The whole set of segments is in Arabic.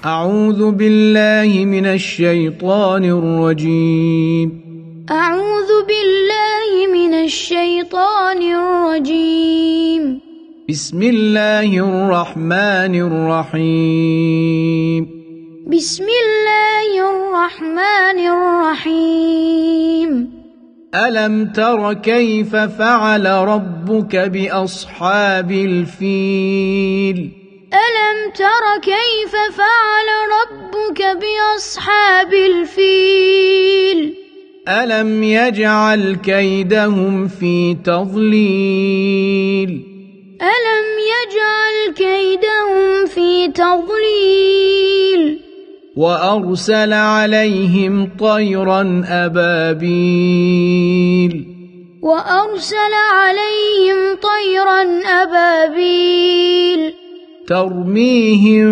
أعوذ بالله من الشيطان الرجيم. أعوذ بالله من الشيطان الرجيم. بسم الله الرحمن الرحيم. بسم الله الرحمن الرحيم. ألم تر كيف فعل ربك بأصحاب الفيل؟ ألم تر كيف فعل ربك بأصحاب الفيل؟ ألم يجعل كيدهم في تضليل؟ ألم يجعل كيدهم في تضليل؟ وأرسل عليهم طيرا أبابيل. وأرسل عليهم طيرا أبابيل ترميهم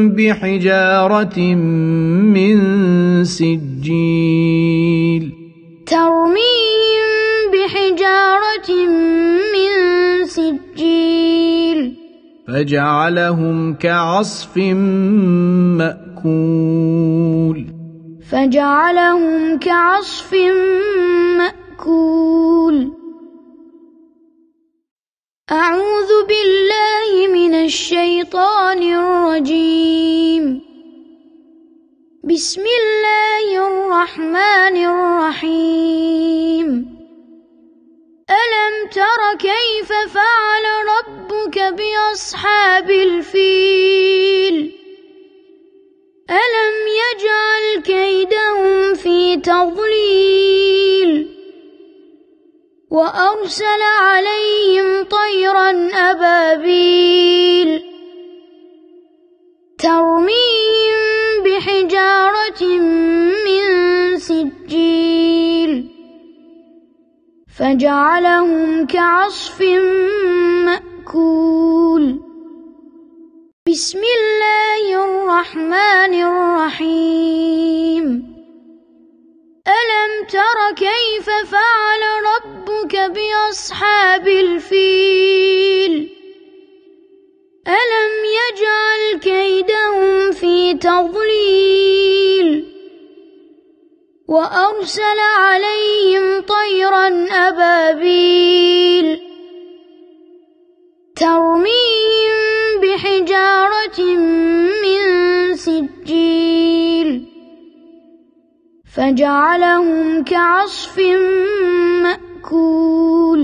بحجارة من سجيل. ترميهم بحجارة من سجيل فجعلهم كعصف مأكول. فجعلهم كعصف مأكول. أعوذ بالله من الشيطان الرجيم. بسم الله الرحمن الرحيم. ألم تر كيف فعل ربك بأصحاب الفيل؟ ألم يجعل كيدهم في تضليل؟ وأرسل عليهم طيرا أبابيل ترميهم بحجارة من سجيل فجعلهم كعصف مأكول. بسم الله الرحمن الرحيم. ألم تر كيف فعل ربك بأصحاب الفيل؟ ألم يجعل كيدهم في تضليل؟ وأرسل عليهم طيرا أبابيل ترميهم بحجارة من سجيل فجعلهم كعصف مأكول.